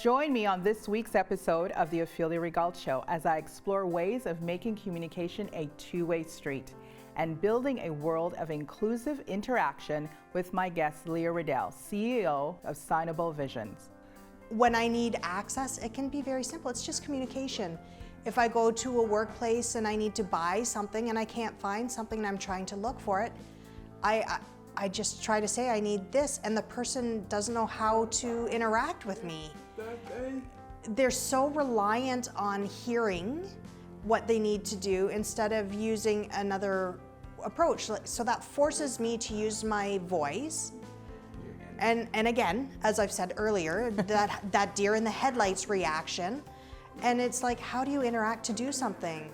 Join me on this week's episode of the Ophelia Rigault Show as I explore ways of making communication a two-way street and building a world of inclusive interaction with my guest, Leah Riddell, CEO of SignAble Vi5ion. When I need access, it can be very simple. It's just communication. If I go to a workplace and I need to buy something and I can't find something and I'm trying to look for it, I just try to say I need this, and the person doesn't know how to interact with me. They're so reliant on hearing what they need to do instead of using another approach. So that forces me to use my voice. And again, as I've said earlier, that deer in the headlights reaction. And it's like, how do you interact to do something?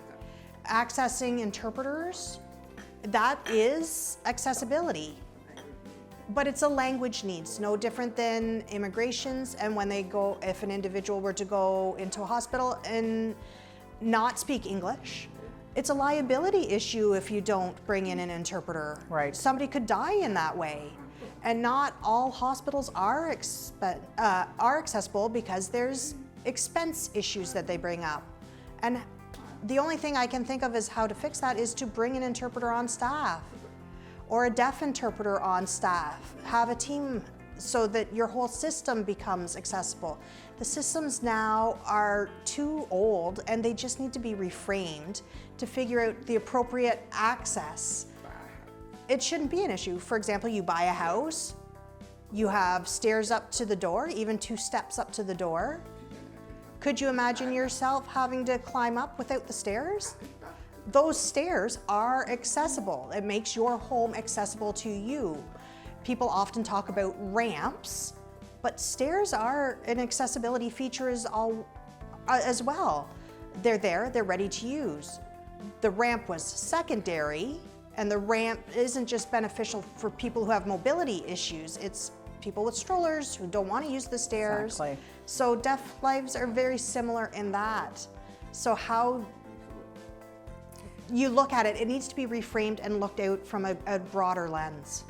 Accessing interpreters, that is accessibility. But it's a language needs, no different than immigrations. And when they go, if an individual were to go into a hospital and not speak English, it's a liability issue if you don't bring in an interpreter. Right. Somebody could die in that way. And not all hospitals are accessible because there's expense issues that they bring up. And the only thing I can think of is how to fix that is to bring an interpreter on staff or a deaf interpreter on staff. Have a team so that your whole system becomes accessible. The systems now are too old and they just need to be reframed to figure out the appropriate access. It shouldn't be an issue. For example, you buy a house, you have stairs up to the door, even 2 steps up to the door. Could you imagine yourself having to climb up without the stairs? Those stairs are accessible. It makes your home accessible to you. People often talk about ramps, but stairs are an accessibility feature as well. They're there, they're ready to use. The ramp was secondary, and the ramp isn't just beneficial for people who have mobility issues, it's people with strollers who don't want to use the stairs. Exactly. So deaf lives are very similar in that. So how you look at it, it needs to be reframed and looked out from a broader lens.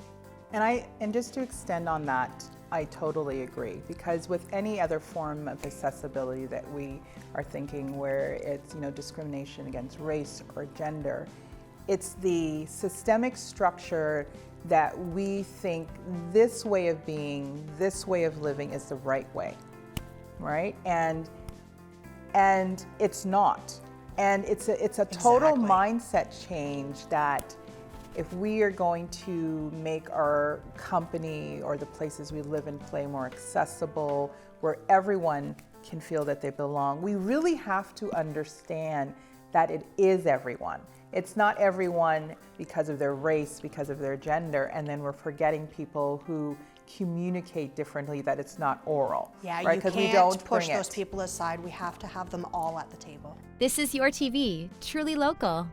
And just to extend on that, I totally agree, because with any other form of accessibility that we are thinking where it's, discrimination against race or gender, it's the systemic structure that we think this way of being, this way of living is the right way, right? And it's not. And it's a total Exactly. mindset change that if we are going to make our company or the places we live and play more accessible, where everyone can feel that they belong, we really have to understand that it is everyone. It's not everyone because of their race, because of their gender, and then we're forgetting people who communicate differently, that it's not oral. Yeah, right? you 'Cause can't we don't push bring those it. people aside. We have to have them all at the table. This is YourTV, truly local.